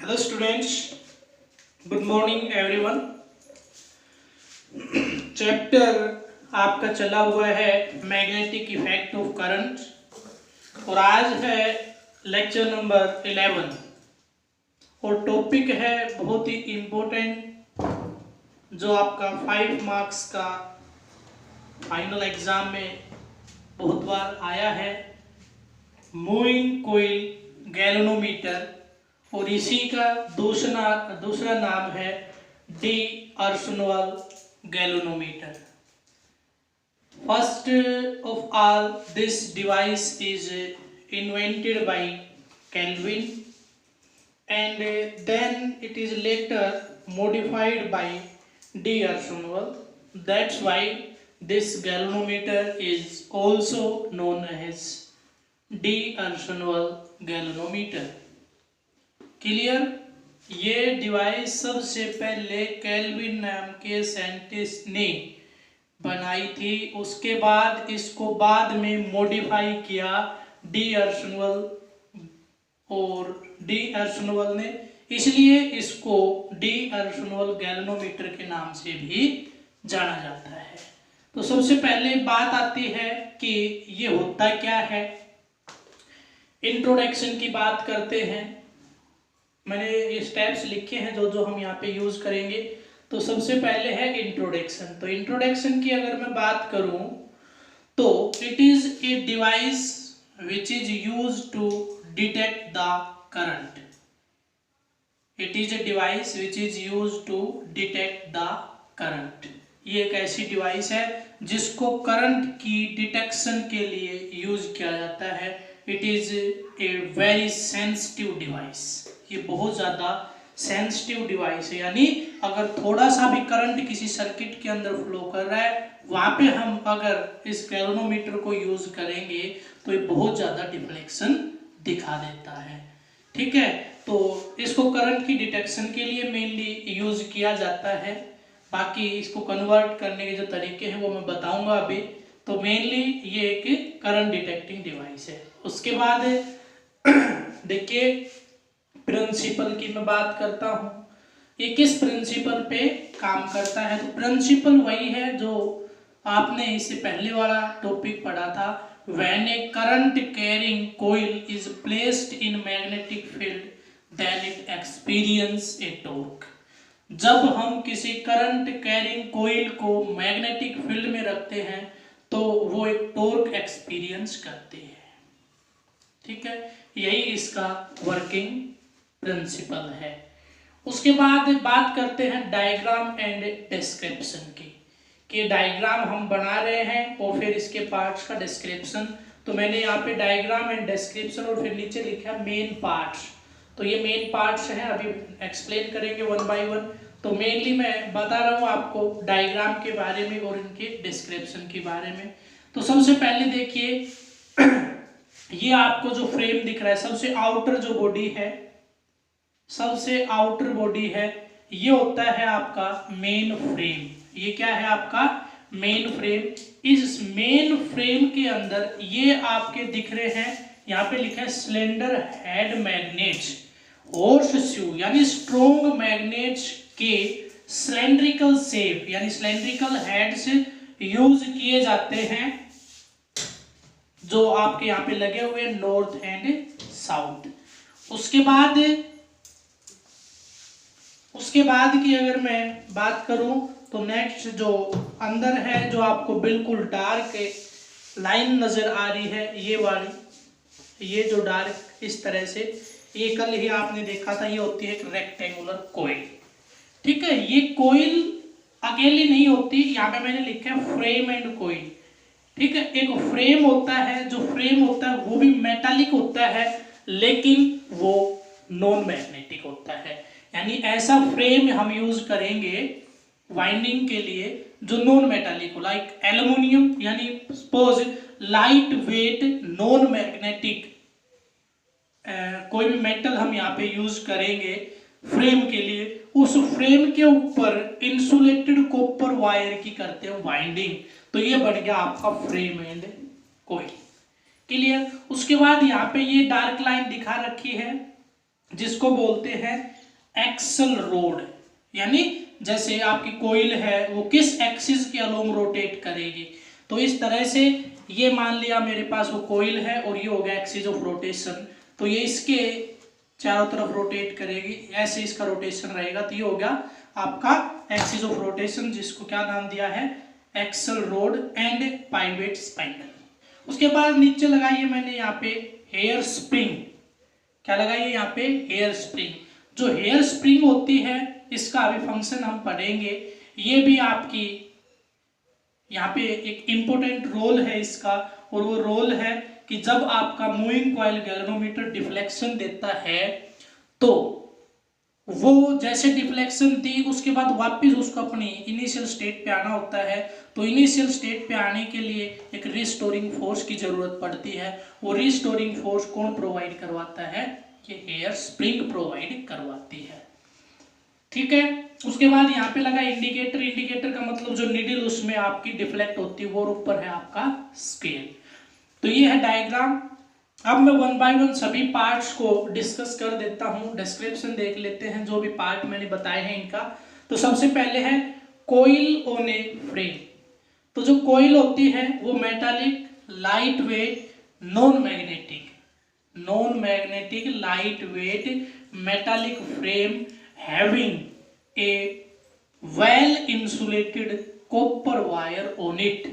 Hello students, good morning everyone. Chapter आपका चला हुआ है मैग्नेटिक इफेक्ट ऑफ करंट और आज है लेक्चर नंबर 11 और टॉपिक है बहुत ही इम्पोर्टेंट जो आपका 5 मार्क्स का फाइनल एग्जाम में बहुत बार आया है, मूविंग कोइल गैल्वेनोमीटर, और इसी का दूसरा नाम है d'Arsonval galvanometer. First of all this device is invented by Kelvin and then it is later modified by D. Arsenal. That's why this galvanometer is also known as D. Arsenal galvanometer. Clear? ये device सबसे पहले kelvin नाम के scientist ने बनाई थी, उसके बाद इसको बाद में मॉडिफाई किया डी अर्सनवाल और डी अर्सनवाल ने, इसलिए इसको डी अर्सनवाल गैल्वेनोमीटर के नाम से भी जाना जाता है। तो सबसे पहले बात आती है कि ये होता क्या है। इंट्रोडक्शन की बात करते हैं। मैंने ये स्टेप्स लिखे हैं जो हम यहाँ पे यूज करेंगे। तो सबसे पहले है इंट्रोडक्शन। तो इंट्रोडक्शन की अगर मैं बात करूं तो it is a device which is used to detect the current. It is a device which is used to detect the current. ये एक ऐसी डिवाइस है जिसको करंट की डिटेक्शन के लिए यूज किया जाता है। It is a very sensitive device. ये बहुत ज़्यादा सेंसिटिव डिवाइस है, यानी अगर थोड़ा सा भी करंट किसी सर्किट के अंदर फ्लो कर रहा है, वहाँ पे हम अगर इस गैल्वेनोमीटर को यूज करेंगे तो ये बहुत ज़्यादा डिफ्लेक्शन दिखा देता है। ठीक है, तो इसको करंट की डिटेक्शन के लिए मेनली यूज किया जाता है। बाकी इसको कन्वर्ट करने के जो तरीके हैं वो मैं बताऊंगा अभी। तो मेनली ये एक करंट डिटेक्टिंग डिवाइस है। उसके बाद देखिए प्रिंसिपल की मैं बात करता हूँ। ये किस प्रिंसिपल पे काम करता है? तो प्रिंसिपल वही है जो आपने इससे पहले वाला टॉपिक पढ़ा था। When a current carrying coil is placed in magnetic field, then it experience a torque. जब हम किसी करंट कैरिंग कोइल को मैग्नेटिक फील्ड में रखते हैं तो वो एक टॉर्क एक्सपीरियंस करते हैं। ठीक है, यही इसका वर्किंग प्रिंसिपल है। उसके बाद बात करते हैं डायग्राम एंड डिस्क्रिप्शन की, कि डायग्राम हम बना रहे हैं और फिर इसके पार्ट्स का डिस्क्रिप्शन। तो मैंने यहाँ पे डायग्राम एंड डिस्क्रिप्शन और फिर नीचे लिखा मेन पार्ट्स। तो ये मेन पार्ट्स हैं, अभी एक्सप्लेन करेंगे वन बाय वन। तो मेनली मैं बता रहा हूँ आपको डायग्राम के बारे में और इनके डिस्क्रिप्शन के बारे में। तो सबसे पहले देखिए ये आपको जो फ्रेम दिख रहा है, सबसे आउटर जो बॉडी है, सबसे आउटर बॉडी है, ये होता है आपका मेन फ्रेम। ये क्या है? आपका मेन फ्रेम। इस मेन फ्रेम के अंदर ये आपके दिख रहे हैं, यहाँ पे लिखा है सिलेंडर हेड मैग्नेट्स, हॉर्सशू यानी स्ट्रॉन्ग मैग्नेट्स के सिलेंड्रिकल शेप यानी सिलेंड्रिकल हेड्स यूज किए जाते हैं, जो आपके यहाँ पे लगे हुए नॉर्थ एंड साउथ। उसके बाद की अगर मैं बात करूं तो नेक्स्ट जो अंदर है, जो आपको बिल्कुल डार्क लाइन नजर आ रही है, ये वाली, ये जो डार्क इस तरह से, ये कल ही आपने देखा था, ये होती है एक रेक्टेंगुलर कोइल। ठीक है, ये कोइल अकेली नहीं होती, यहाँ पे मैंने लिखा है फ्रेम एंड कोइल। ठीक है, एक फ्रेम होता है, जो फ्रेम होता है वो भी मेटालिक होता है, लेकिन वो नॉन मैग्नेटिक होता है। यानी ऐसा फ्रेम हम यूज करेंगे वाइंडिंग के लिए जो नॉन मेटालिक हो, लाइक एल्युमिनियम, यानी suppose light weight non magnetic कोई भी मेटल हम यहाँ पे यूज करेंगे फ्रेम के लिए, उस फ्रेम के ऊपर इंसुलेटेड कॉपर वायर की करते हैं वाइंडिंग। तो ये बन गया आपका फ्रेम एंड कोइल। क्लियर? उसके बाद यहाँ पे ये डार्क लाइन दिखा रखी है जिसको बोलते हैं एक्सल रोड, यानी जैसे आपकी कोइल है वो किस एक्सिस के अलोंग रोटेट करेगी। तो इस तरह से ये मान लिया मेरे पास वो कोइल है और ये हो गया एक्सिस ऑफ रोटेशन, तो ये इसके चारों तरफ रोटेट करेगी, ऐसे इसका रोटेशन रहेगा। तो ये हो गया आपका एक्सिस ऑफ रोटेशन, जिसको क्या नाम दिया है, axle rod and pivot spindle. उसके बाद नीचे लगाइए मैंने यहाँ पे हेयर स्प्रिंग। क्या लगाइए यहाँ पे, हेयर स्प्रिंग। जो हेयर स्प्रिंग होती है इसका अभी फंक्शन हम पढ़ेंगे, ये भी आपकी यहाँ पे एक इम्पोर्टेंट रोल है इसका, और वो रोल है कि जब आपका मूविंग कॉइल गैल्वेनोमीटर डिफ्लेक्शन देता है तो वो जैसे डिफ्लेक्शन दी उसके बाद वापस उसको अपनी इनिशियल स्टेट पे आना होता है। तो इनिशियल स्टेट पे आने के लिए एक रिस्टोरिंग फोर्स की जरूरत पड़ती है। वो रिस्टोरिंग फोर्स कौन प्रोवाइड करवाता है, ये हेयर स्प्रिंग प्रोवाइड करवाती है। ठीक है, उसके बाद यहाँ पे लगा इंडिकेटर। इंडिकेटर का मतलब जो नीडल उसमें आपकी डिफ्लेक्ट होती है वो ऊपर है आपका स्केल। तो ये है डायग्राम। अब मैं वन बाय वन सभी पार्ट्स को डिस्कस कर देता हूँ, डिस्क्रिप्शन देख लेते हैं जो भी पार्ट मैंने बताए हैं इनका। तो सबसे पहले है कोइल ऑन ए फ्रेम। तो जो कोइल होती है वो metallic, light weight, non magnetic light weight metallic frame having a well insulated copper wire on it,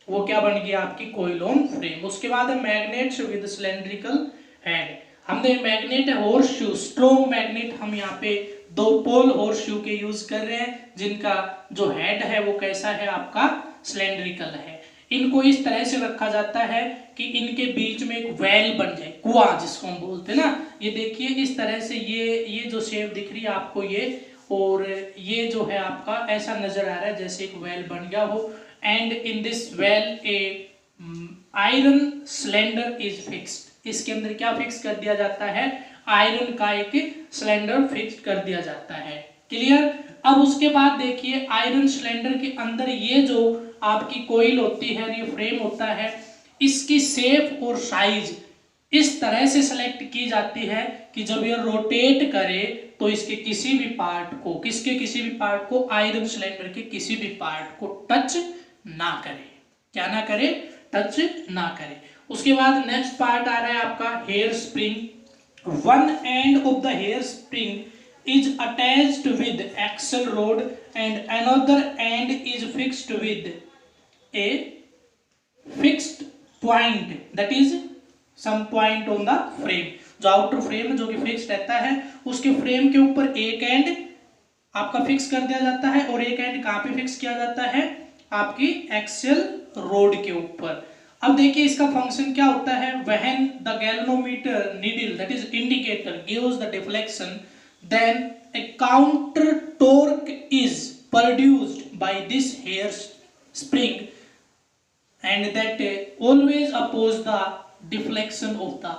वो क्या बन गया आपकी कोइल ऑन फ्रेम। उसके बाद है मैग्नेट्स विद सिलेंड्रिकल हेड। हमने मैग्नेट है हॉर्सशू, स्ट्रॉन्ग मैग्नेट हम यहाँ पे 2 पोल हॉर्सशू के यूज कर रहे हैं, जिनका जो हेड है वो कैसा है आपका सिलेंड्रिकल है। इनको इस तरह से रखा जाता है कि इनके बीच में एक वेल बन जाए, कुआं जिसको हम बोलते हैं ना। ये देखिए इस तरह से ये जो शेप दिख रही है आपको ये, और ये जो है आपका ऐसा नजर आ रहा है जैसे एक वेल बन गया हो। And in this well A iron cylinder is fixed. इसके अंदर क्या फिक्स कर दिया जाता है, आयरन का एक सिलेंडर फिक्स कर दिया जाता है। क्लियर। अब उसके बाद देखिए आयरन सिलेंडर के अंदर ये जो आपकी कोइल होती है, ये फ्रेम होता है, इसकी शेप और साइज इस तरह से सिलेक्ट की जाती है कि जब ये रोटेट करे तो इसके किसी भी पार्ट को, किसके किसी भी पार्ट को, आयरन सिलेंडर के किसी भी पार्ट को टच ना करे। क्या ना करे, टच ना करे। उसके बाद नेक्स्ट पार्ट आ रहा है आपका hair spring. One end of the hair spring is attached with axle rod and another end is fixed with a fixed point, that is some point on the frame। जो outer frame जो कि fix रहता है उसके frame के ऊपर एक and आपका फिक्स कर दिया जाता है, और एक एंड कहाँ पे फिक्स किया जाता है, आपकी एक्सेल रोड के ऊपर। अब देखिए इसका फंक्शन क्या होता है, when the galvanometer needle that is indicator gives the deflection, then a counter torque is produced by this hair spring and that always oppose the deflection of the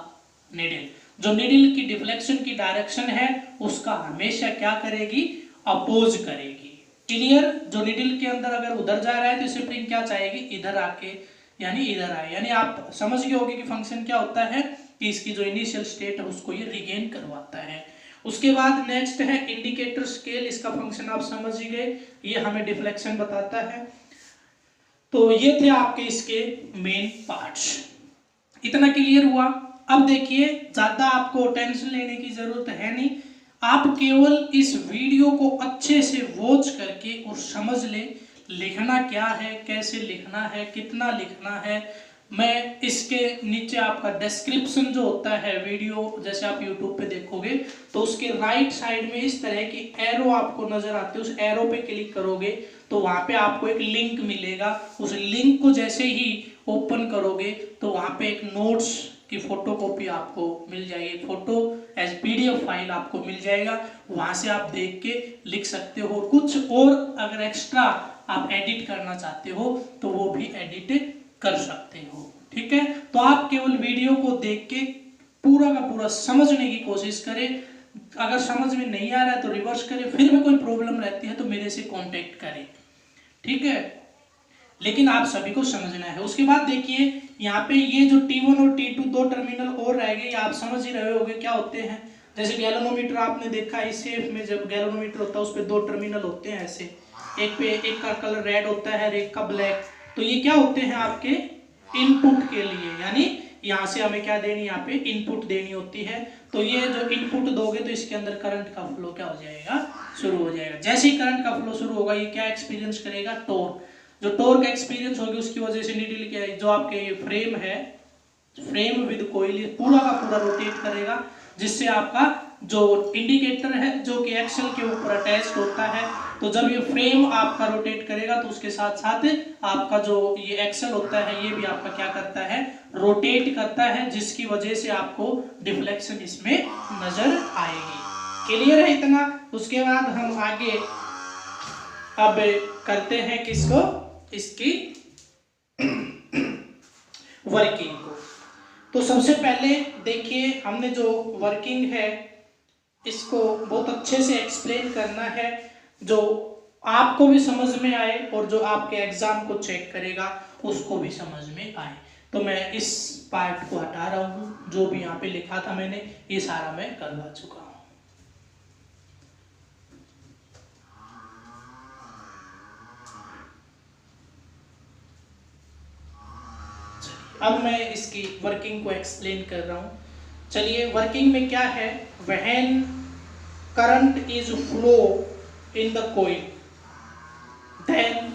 needle। जो needle की deflection की direction है उसका हमेशा क्या करेगी, oppose करेगी। Clear. जो needle के अंदर अगर उधर जा रहा है तो स्प्रिंग क्या चाहेगी, इधर आके यानी इधर आए। यानी आप समझ गए होंगे कि फंक्शन क्या होता है कि इसकी जो इनिशियल स्टेट है उसको ये रिगेन करवाता है। उसके बाद नेक्स्ट है इंडिकेटर स्केल। इसका फंक्शन आप समझ ही गए, ये हमें डिफ्लेक्शन बताता है। तो ये थे आपके इसके मेन पार्ट्स। इतना क्लियर हुआ। अब देखिए ज्यादा आपको टेंशन लेने की जरूरत है नहीं, आप केवल इस वीडियो को अच्छे से वॉच करके और समझ ले लिखना क्या है, कैसे लिखना है, कितना लिखना है। मैं इसके नीचे आपका डिस्क्रिप्शन जो होता है वीडियो, जैसे आप यूट्यूब पे देखोगे तो उसके राइट साइड में इस तरह की एरो आपको नजर आती है, उस एरो पे क्लिक करोगे तो वहां पे आपको एक लिंक मिलेगा। उस लिंक को जैसे ही ओपन करोगे तो वहां पे एक नोट्स की फोटोकॉपी आपको मिल जाएगी, फोटो एज पीडीएफ फाइल आपको मिल जाएगा। वहां से आप देख के लिख सकते हो। कुछ और अगर एक्स्ट्रा आप एडिट करना चाहते हो तो वो भी एडिट कर सकते हो। ठीक है, तो आप केवल वीडियो को देख के पूरा का पूरा समझने की कोशिश करें। अगर समझ में नहीं आ रहा है तो रिवर्स करें, फिर में कोई प्रॉब्लम रहती है तो मेरे से कांटेक्ट करें। ठीक है, लेकिन आप सभी को समझना है। उसके बाद देखिए यहाँ पे ये जो T1 और T2 दो टर्मिनल और रह गए, आप समझ ही रहे होगे क्या होते हैं। जैसे गैल्वेनोमीटर आपने देखा है, इस शेप में जब गैल्वेनोमीटर होता है उस पे 2 टर्मिनल होते हैं ऐसे, एक पे एक का कलर रेड होता है और एक का ब्लैक। तो ये क्या होते हैं आपके इनपुट के लिए, यानी यहाँ से हमें क्या देनी, यहाँ पे इनपुट देनी होती है। तो ये जो इनपुट दोगे तो इसके अंदर करंट का फ्लो क्या हो जाएगा, शुरू हो जाएगा। जैसे ही करंट का फ्लो शुरू होगा ये क्या एक्सपीरियंस करेगा, टॉर्क। जो टॉर्क एक्सपीरियंस होगी उसकी वजह से नीडल क्या है, जो आपके फ्रेम है, फ्रेम विद कॉइल पूरा का पूरा रोटेट करेगा, जिससे आपका जो इंडिकेटर है जो कि एक्सल के ऊपर अटैच्ड होता है, तो जब ये फ्रेम आपका रोटेट करेगा तो उसके साथ साथ आपका जो ये एक्सल होता है ये भी आपका क्या करता है, रोटेट करता है, जिसकी वजह से आपको डिफ्लेक्शन इसमें नजर आएगी। क्लियर है इतना? उसके बाद हम आगे अब करते हैं किसको, इसकी वर्किंग को। तो सबसे पहले देखिए हमने जो वर्किंग है इसको बहुत अच्छे से एक्सप्लेन करना है, जो आपको भी समझ में आए और जो आपके एग्जाम को चेक करेगा उसको भी समझ में आए। तो मैं इस पार्ट को हटा रहा हूँ, जो भी यहाँ पे लिखा था मैंने ये सारा मैं करवा चुका हूँ। अब मैं इसकी वर्किंग को एक्सप्लेन कर रहा हूँ। चलिए, वर्किंग में क्या है, when current is flow in the coil then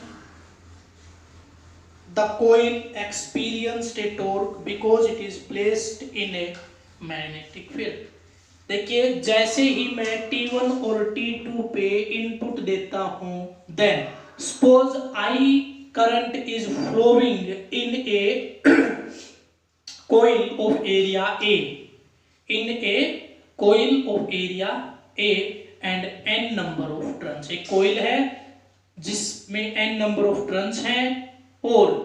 the coil experienced a torque because it is placed in a magnetic field. देखिए, जैसे ही मैं T1 और T2 पे इनपुट देता हूं, then suppose I current is flowing in a coil of area A, in a coil of area A and n number of turns। एक coil है जिसमें n number of turns हैं और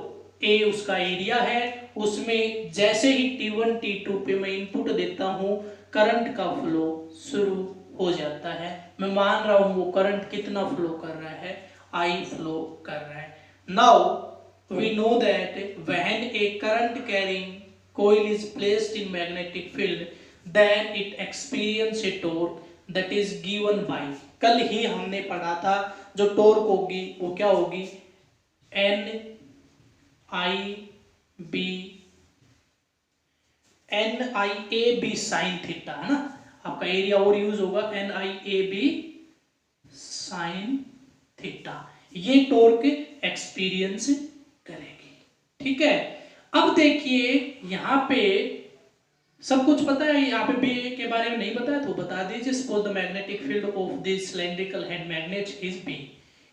A उसका area है, उसमें जैसे ही T1 T2 पे मैं इनपुट देता हूँ करंट का फ्लो शुरू हो जाता है। मैं मान रहा हूँ वो करंट कितना फ्लो कर रहा है, I फ्लो कर रहा है। Now we know that when a current carrying coil is placed in magnetic field then it experience a torque that is given by, कल ही हमने पढ़ा था जो टॉर्क होगी वो क्या होगी, N I A B sin theta, है ना, आपका एरिया और यूज होगा N I A B sin theta, ये टॉर्क एक्सपीरियंस करेगी। ठीक है, अब देखिए यहाँ पे सब कुछ पता है, यहाँ पे बी के बारे में नहीं बताया तो बता दीजिए। Suppose the magnetic field of this cylindrical head magnet is B,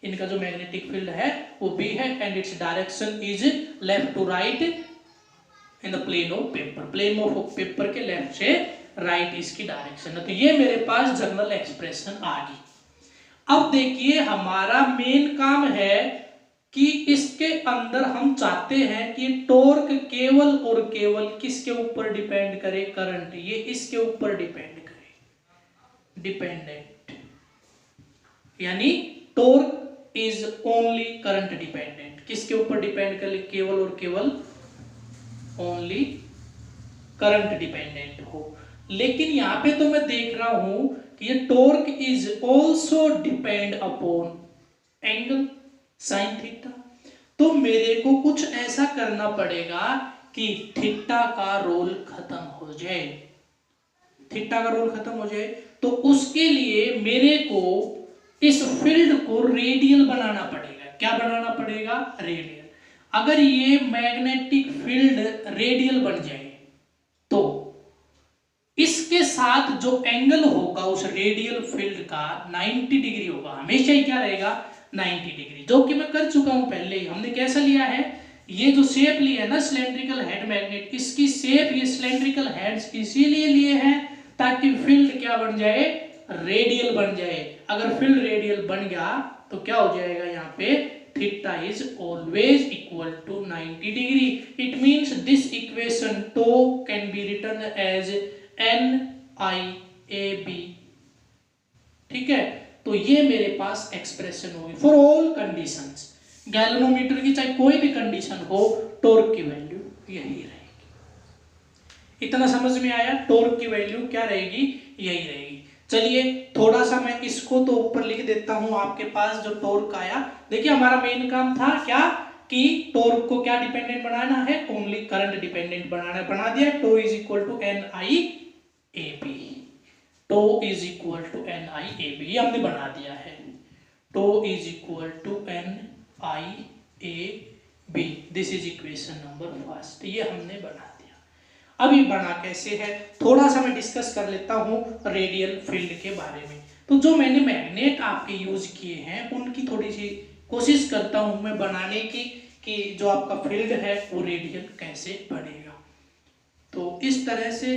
इनका जो मैग्नेटिक फील्ड है वो बी है and its direction is left to right in the plane of paper, plane of paper के लेफ्ट से राइट इसकी direction है। तो ये मेरे पास जनरल एक्सप्रेशन आ गई। अब देखिए हमारा मेन काम है कि इसके अंदर हम चाहते हैं कि टॉर्क केवल और केवल किसके ऊपर डिपेंड करे, करंट, ये इसके ऊपर डिपेंड करे, डिपेंडेंट, यानी torque is only current dependent. किसके ऊपर डिपेंड करे, केवल और केवल ओनली करंट डिपेंडेंट हो। लेकिन यहां पे तो मैं देख रहा हूं कि ये torque is also depend upon angle sine theta. तो मेरे को कुछ ऐसा करना पड़ेगा कि थीटा का रोल खत्म हो जाए, थीटा का रोल खत्म हो जाए। तो उसके लिए मेरे को इस फील्ड को रेडियल बनाना पड़ेगा। क्या बनाना पड़ेगा, रेडियल। अगर ये मैग्नेटिक फील्ड रेडियल बन जाए तो इसके साथ जो एंगल होगा उस रेडियल फील्ड का 90 डिग्री होगा, हमेशा ही क्या रहेगा, 90 डिग्री, जो कि मैं कर चुका हूं पहले ही। हमने कैसा लिया है, ये जो शेप लिया है ना सिलेंड्रिकल हेड मैग्नेट, इसकी शेप ये सिलेंड्रिकल हेड्स इसीलिए लिए हैं ताकि फील्ड क्या बन जाए, रेडियल बन जाए। अगर फील्ड रेडियल बन गया तो क्या हो जाएगा, यहाँ पे theta is always equal to 90 degree. It means this equation tau can be written as NIAB। ठीक है, तो ये मेरे पास एक्सप्रेशन होगी फॉर ऑल कंडीशंस। गैल्वेनोमीटर की चाहे कोई भी कंडीशन हो, टॉर्क की वैल्यू यही रहेगी। इतना समझ में आया, टॉर्क की वैल्यू क्या रहेगी, यही रहेगी। चलिए थोड़ा सा मैं इसको तो ऊपर लिख देता हूं, आपके पास जो टॉर्क आया, देखिए हमारा मेन काम था क्या कि टॉर्क को क्या डिपेंडेंट बनाना है, ओनली करंट डिपेंडेंट बनाना है, बना दिया। Tau is equal to N I A B, tau is equal to N I A B, ये हमने बना दिया है। Tau is equal to N I A B, this is equation number first, ये हमने बना दिया। अब ये बना कैसे है, थोड़ा सा मैं डिस्कस कर लेता हूं रेडियल फील्ड के बारे में। तो जो मैंने मैग्नेट आपके यूज किए हैं उनकी थोड़ी सी कोशिश करता हूं मैं बनाने की, कि जो आपका फील्ड है वो रेडियल कैसे बनेगा। तो इस तरह से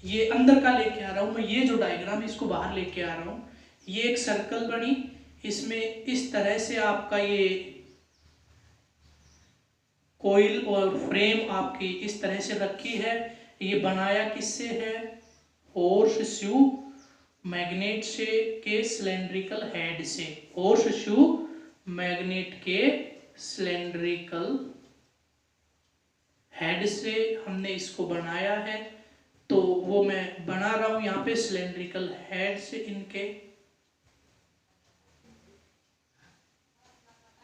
ये अंदर का लेके आ रहा हूं मैं, ये जो डायग्राम इसको बाहर लेके आ रहा हूं। ये एक सर्कल बनी, इसमें इस तरह से आपका ये कोयल और फ्रेम आपकी इस तरह से रखी है। ये बनाया किससे है, होर्सशू मैग्नेट से के सिलेंड्रिकल हेड से, होर्सशू मैग्नेट के सिलेंड्रिकल हेड से हमने इसको बनाया है। तो वो मैं बना रहा हूं यहाँ पे सिलेंड्रिकल हेड से इनके,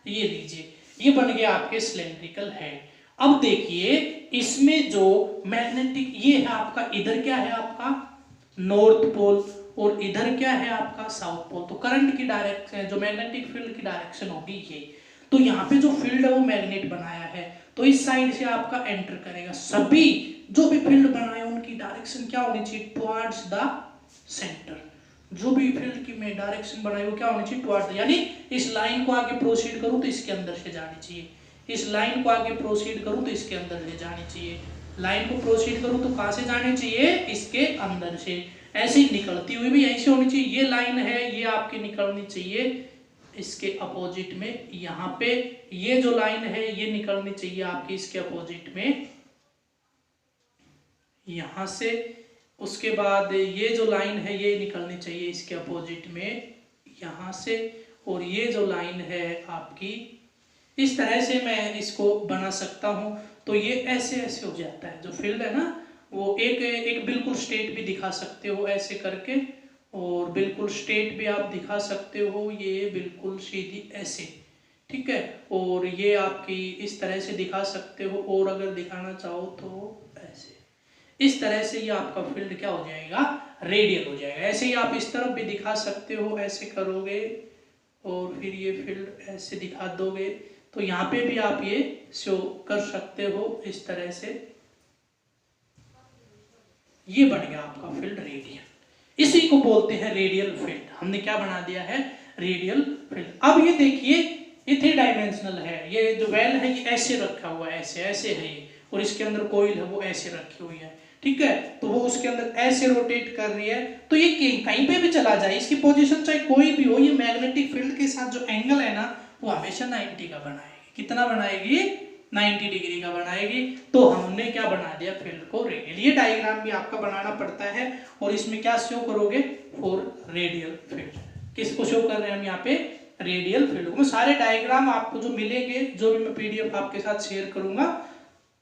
ये लीजिए ये बन गया आपके सिलेंड्रिकल हेड। अब देखिए इसमें जो मैग्नेटिक, ये है आपका, इधर क्या है आपका नॉर्थ पोल और इधर क्या है आपका साउथ पोल। तो करंट की डायरेक्शन, जो मैग्नेटिक फील्ड की डायरेक्शन होगी ये। तो यहाँ पे जो फील्ड है वो मैग्नेट बनाया है, तो इस साइड से आपका एंटर करेगा। सभी जो भी फील्ड बनाए उनकी डायरेक्शन क्या होनी चाहिए, टुवर्ड्स द सेंटर। जो भी फील्ड की मैं डायरेक्शन बनाई वो क्या होनी चाहिए, टुवर्ड्स, यानी इस लाइन को आगे प्रोसीड करूं तो इसके अंदर से जानी चाहिए, इस लाइन को आगे प्रोसीड करूं तो इसके अंदर से जानी चाहिए, लाइन को प्रोसीड करूं तो कहां से जानी चाहिए, इसके अंदर से। ऐसे ही निकलती हुई भी ऐसे होनी चाहिए, ये लाइन है ये आपकी निकलनी चाहिए इसके अपोजिट में, यहाँ पे ये जो लाइन है ये निकलनी चाहिए आपकी इसके अपोजिट में, यहां से। उसके बाद ये जो लाइन है ये निकलनी चाहिए इसके अपोजिट में यहां से, और ये जो लाइन है आपकी, इस तरह से मैं इसको बना सकता हूं। तो ये ऐसे ऐसे हो जाता है जो फील्ड है ना, वो एक बिल्कुल स्ट्रेट भी दिखा सकते हो ऐसे करके, और बिल्कुल स्ट्रेट भी आप दिखा सकते हो, ये बिल्कुल सीधी ऐसे, ठीक है। और ये आपकी इस तरह से दिखा सकते हो, और अगर दिखाना चाहो तो ऐसे, इस तरह से ये आपका फील्ड क्या हो जाएगा, रेडियल हो जाएगा। ऐसे ही आप इस तरफ भी दिखा सकते हो, ऐसे करोगे और फिर ये फील्ड ऐसे दिखा दोगे, तो यहाँ पे भी आप ये शो कर सकते हो इस तरह से। ये बन गया आपका फील्ड रेडियल, इसी को बोलते हैं रेडियल फील्ड। हमने क्या बना दिया है, रेडियल फील्ड। अब ये देखिए ये 3 डायमेंशनल है, ये जो वेल है ये ऐसे रखा हुआ है, ऐसे ऐसे है ये, और इसके अंदर कोयल है वो ऐसे रखी हुई है, ठीक है। तो वो उसके अंदर ऐसे रोटेट कर रही है, तो ये कहीं पे भी चला जाए, इसकी पोजीशन चाहे कोई भी हो, ये मैग्नेटिक फील्ड के साथ जो एंगल है ना वो हमेशा 90 का बनाएगी। कितना बनाएगी, 90 डिग्री का बनाएगी। तो हमने क्या बना दिया, फील्ड को रेडियल। ये डायग्राम भी आपका बनाना पड़ता है, और इसमें क्या शो करोगे, फॉर रेडियल फील्ड। किसको शो कर रहे हैं हम यहाँ पे, रेडियल फील्ड को। सारे डायग्राम आपको जो मिलेंगे, जो भी मैं पीडीएफ आपके साथ शेयर करूंगा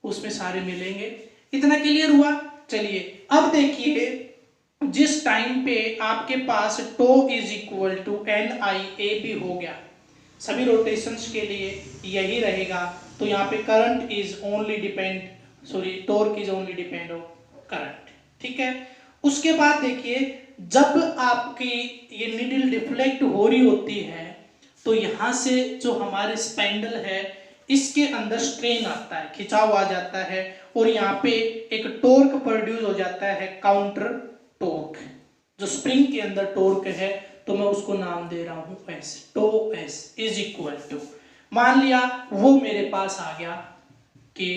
उसमें सारे मिलेंगे। इतना क्लियर हुआ। चलिए अब देखिए, जिस टाइम पे आपके पास tau is equal to N I A B हो गया, सभी रोटेशंस के लिए यही रहेगा, तो यहाँ पे current is only depend, sorry torque is only depend on current, ठीक है। उसके बाद देखिए, जब आपकी ये नीडल डिफ्लेक्ट हो रही होती है, तो यहाँ से जो हमारे स्पेंडल है इसके अंदर स्ट्रेन आता है, खिंचाव आ जाता है, और यहाँ पे एक टॉर्क प्रोड्यूस हो जाता है, काउंटर टॉर्क। जो स्प्रिंग के अंदर टॉर्क है, तो मैं उसको नाम दे रहा हूं S, tau S is equal to, मान लिया वो मेरे पास आ गया के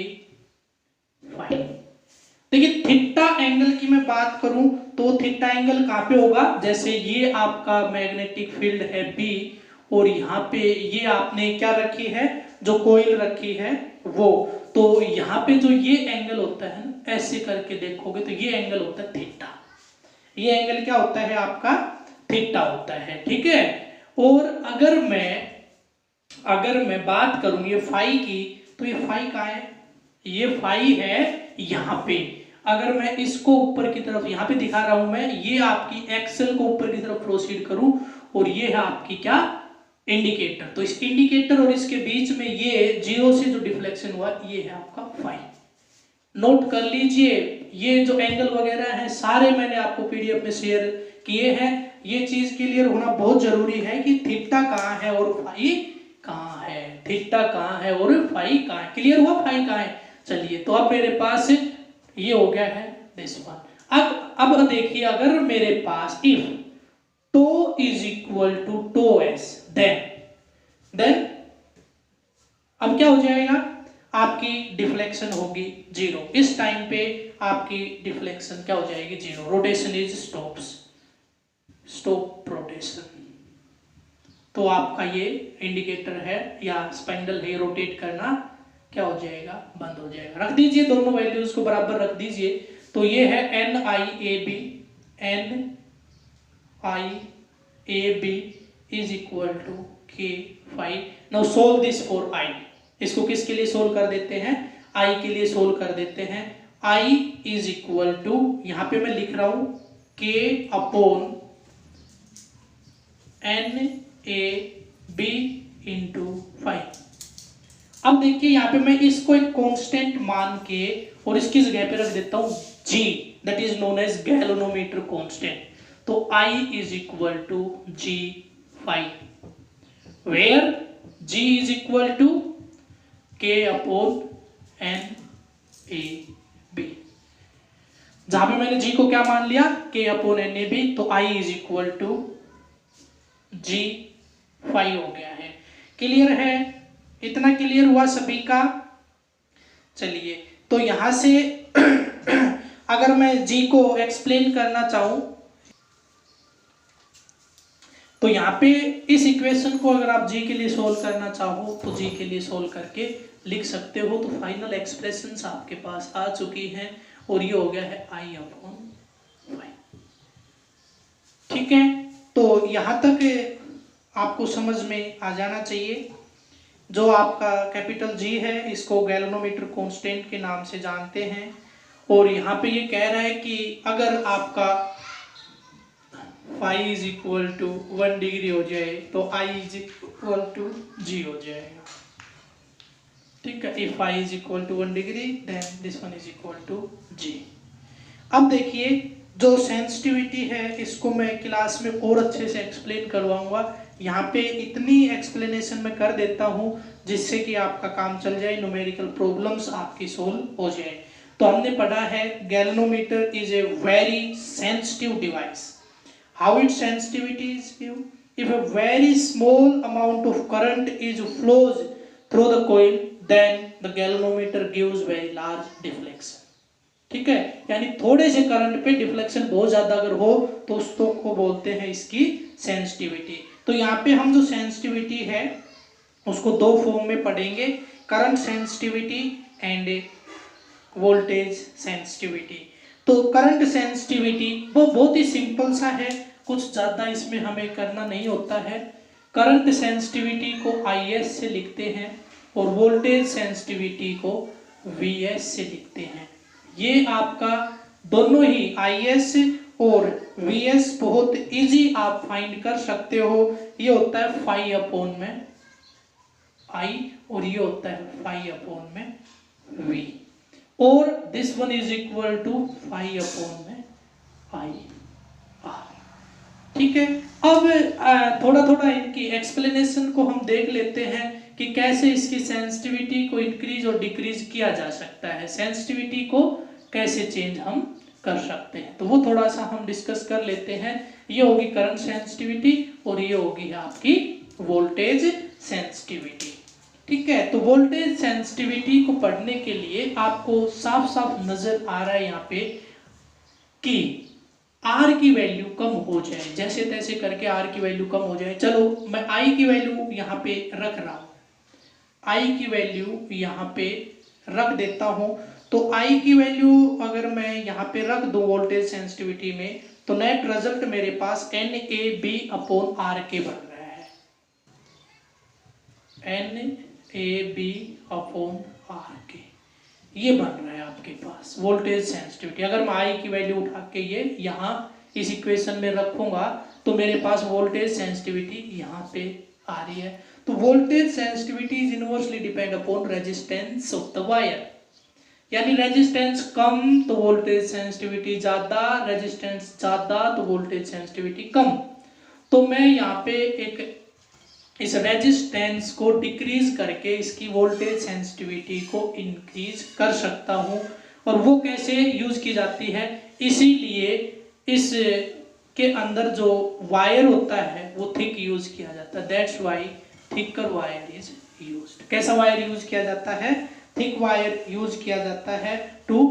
फाई। देखिए थीटा एंगल की मैं बात करूं तो थीटा एंगल कहां पे होगा, जैसे ये आपका मैग्नेटिक फील्ड है बी, और यहाँ पे ये आपने क्या रखी है, जो कोयल रखी है वो, तो यहाँ पे जो ये एंगल होता है ना, ऐसे करके देखोगे तो ये एंगल होता है थीटा, ये एंगल क्या होता है आपका, थीटा होता है, ठीक है। और अगर मैं बात करूं ये फाई की, तो ये फाई कहाँ है, ये फाई है यहाँ पे, अगर मैं इसको ऊपर की तरफ यहाँ पे दिखा रहा हूं मैं, ये आपकी एक्सेल को ऊपर की तरफ प्रोसीड करूं और ये है आपकी क्या, इंडिकेटर। तो इस इंडिकेटर और इसके बीच में ये 0 से जो डिफ्लेक्शन हुआ ये है आपका फाई। नोट कर लीजिए, ये जो एंगल वगैरह हैं सारे मैंने आपको पीडीएफ में शेयर किए हैं। ये चीज क्लियर होना बहुत जरूरी है कि थीटा कहाँ है और फाई कहाँ है, थीटा कहाँ है और फाई कहाँ है। क्लियर हुआ फाई कहाँ है? चलिए, तो अब मेरे पास ये हो गया है दिस वन। अब देखिए, अगर मेरे पास if tau is equal to tau S, then अब क्या हो जाएगा, आपकी डिफ्लेक्शन होगी 0। इस टाइम पे आपकी डिफ्लेक्शन क्या हो जाएगी, 0। Rotation is stop rotation. तो आपका ये इंडिकेटर है या स्पाइंडल है, रोटेट करना क्या हो जाएगा, बंद हो जाएगा। रख दीजिए, दोनों वैल्यूज को बराबर रख दीजिए। तो ये है NIAB is equal to K phi. Now solve this for I। इसको किसके लिए सोल्व कर देते हैं, I के लिए सोल्व कर देते हैं। I इज इक्वल टू, यहां पे मैं लिख रहा हूं K upon NAB into five. अब देखिए यहाँ पे मैं इसको एक कांस्टेंट मान के और इसकी जगह पे रख देता हूं G, that is known as galvanometer constant. तो I is equal to G phi, where G is equal to K upon NAB। जहां पे मैंने G को क्या मान लिया, K अपॉन NAB, तो I is equal to G phi हो गया है। क्लियर है? इतना क्लियर हुआ सभी का? चलिए, तो यहां से अगर मैं G को एक्सप्लेन करना चाहूं तो यहां पे इस इक्वेशन को अगर आप G के लिए सोल्व करना चाहो तो G के लिए सोल्व करके लिख सकते हो। तो फाइनल एक्सप्रेशंस आपके पास आ चुकी हैं और ये हो गया है I अपॉन फाइव। ठीक है, तो यहां तक आपको समझ में आ जाना चाहिए। जो आपका कैपिटल G है इसको गैल्वेनोमीटर कांस्टेंट के नाम से जानते हैं। और यहाँ पे ये कह रहा है कि अगर आपका phi is equal to 1 degree हो जाए तो I is equal to G हो जाएगा। ठीक है, if I is equal to 1 degree then this one is equal to G। अब देखिए, जो सेंसिटिविटी है इसको मैं क्लास में और अच्छे से एक्सप्लेन करवाऊंगा। यहाँ पे इतनी एक्सप्लेनेशन मैं कर देता हूँ जिससे कि आपका काम चल जाए, न्यूमेरिकल प्रॉब्लम्स आपकी सोल्व हो जाए। तो हमने पढ़ा है galvanometer is a very sensitive device. How it sensitivity is give, if a very small amount of current is flows through the coil then the galvanometer gives very large deflection। ठीक है, यानी थोड़े से करंट पे deflection बहुत ज्यादा अगर हो तो उसको को बोलते हैं इसकी सेंसिटिविटी। तो यहाँ पे हम जो सेंसिटिविटी है उसको दो फॉर्म में पढ़ेंगे, current sensitivity end voltage sensitivity. तो करंट सेंसिटिविटी वो बहुत ही सिंपल सा है, कुछ ज्यादा इसमें हमें करना नहीं होता है। करंट सेंसिटिविटी को IS से लिखते हैं और वोल्टेज सेंसिटिविटी को VS से लिखते हैं। ये आपका दोनों ही IS और VS बहुत इजी आप फाइंड कर सकते हो। ये होता है फाई अपॉन में I और ये होता है फाई अपॉन में V, और this one is equal to phi upon में I R। ठीक है, अब थोड़ा थोड़ा इनकी एक्सप्लेनेशन को हम देख लेते हैं कि कैसे इसकी सेंसिटिविटी को इंक्रीज और डिक्रीज किया जा सकता है, सेंसिटिविटी को कैसे चेंज हम कर सकते हैं। तो वो थोड़ा सा हम डिस्कस कर लेते हैं। ये होगी करंट सेंसिटिविटी और ये होगी आपकी वोल्टेज सेंसिटिविटी। ठीक है, तो वोल्टेज सेंसिटिविटी को पढ़ने के लिए आपको साफ साफ नजर आ रहा है यहाँ पे कि R की वैल्यू कम हो जाए, जैसे तैसे करके R की वैल्यू कम हो जाए। चलो मैं I की वैल्यू यहाँ पे रख रहा हूँ, I की वैल्यू यहाँ पे रख देता हूँ। तो I की वैल्यू अगर मैं यहाँ पे रख दूं वोल्टेज सेंसिटिविटी में तो नेट रिजल्ट मेरे पास NAB अपॉन RK बन रहा है, NAB अपॉन RK। ये बन रहा है आपके पास वोल्टेज सेंसिटिविटी। अगर मैं आई की वैल्यू उठा के ये यहाँ इस इक्वेशन में रखूंगा तो मेरे पास वोल्टेज सेंसिटिविटी यहाँ पे आ रही है। तो voltage sensitivity is inversely depend upon resistance of the wire, यानी रेजिस्टेंस कम तो वोल्टेज सेंसिटिविटी ज्यादा, रेजिस्टेंस ज्यादा तो वोल्टेज सेंसिटिविटी कम। तो मैं यहाँ पे एक इस रेजिस्टेंस को डिक्रीज करके इसकी वोल्टेज सेंसिटिविटी को इंक्रीज कर सकता हूँ। और वो कैसे यूज की जाती है, इसीलिए इस के अंदर जो वायर होता है वो थिक यूज किया जाता है। That's why thicker wire is used. कैसा वायर यूज किया जाता है, थिक वायर यूज किया जाता है to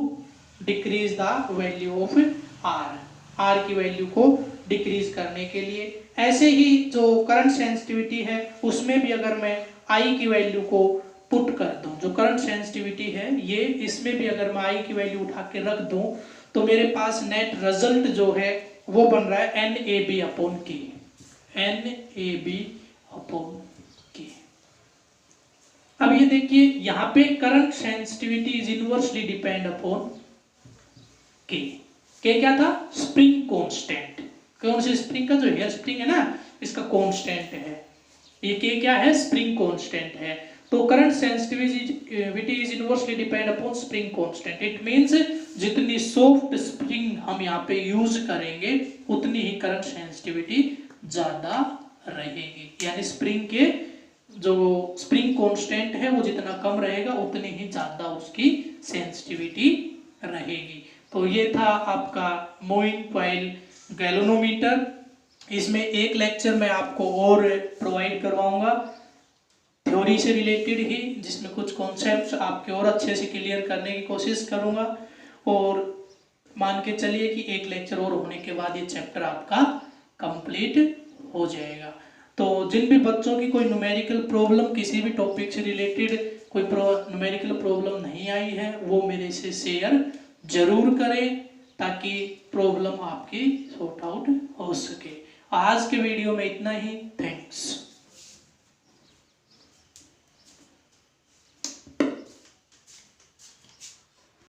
decrease the value of R की वैल्यू को डिक्रीज करने के लिए। ऐसे ही जो करंट सेंसिटिविटी है उसमें भी अगर मैं आई की वैल्यू को पुट कर दूं, जो करंट सेंसिटिविटी है ये, इसमें भी अगर मैं आई की वैल्यू उठा के रख दूं तो मेरे पास नेट रिजल्ट जो है वो बन रहा है NAB अपॉन के, NAB अपॉन के। अब ये देखिए यहाँ पे current sensitivity is inversely depend upon के। के क्या था, स्प्रिंग कांस्टेंट। कौन से स्प्रिंग का, जो हेयर स्प्रिंग है ना, इसका कांस्टेंट है ये। के क्या है, स्प्रिंग कांस्टेंट है। तो current sensitivity is inversely depend upon spring constant. It means जितनी सॉफ्ट स्प्रिंग हम यहाँ पे यूज करेंगे उतनी ही करंट सेंसिटिविटी ज्यादा रहेगी, यानी स्प्रिंग के जो स्प्रिंग कांस्टेंट है वो जितना कम रहेगा उतनी ही ज्यादा उसकी सेंसिटिविटी रहेगी। तो ये था आपका मूविंग कॉइल गैल्वेनोमीटर। इसमें एक लेक्चर मैं आपको और प्रोवाइड करवाऊंगा थ्योरी से रिलेटेड ही, जिसमें कुछ कॉन्सेप्ट्स आपके और अच्छे से क्लियर करने की कोशिश करूंगा। और मान के चलिए कि एक लेक्चर और होने के बाद ये चैप्टर आपका कंप्लीट हो जाएगा। तो जिन भी बच्चों की कोई न्यूमेरिकल प्रॉब्लम, किसी भी टॉपिक से रिलेटेड कोई न्यूमेरिकल प्रॉब्लम नहीं आई है, वो मेरे से शेयर जरूर करें ताकि प्रॉब्लम आपकी सॉर्ट आउट हो सके। आज के वीडियो में इतना ही। थैंक्स।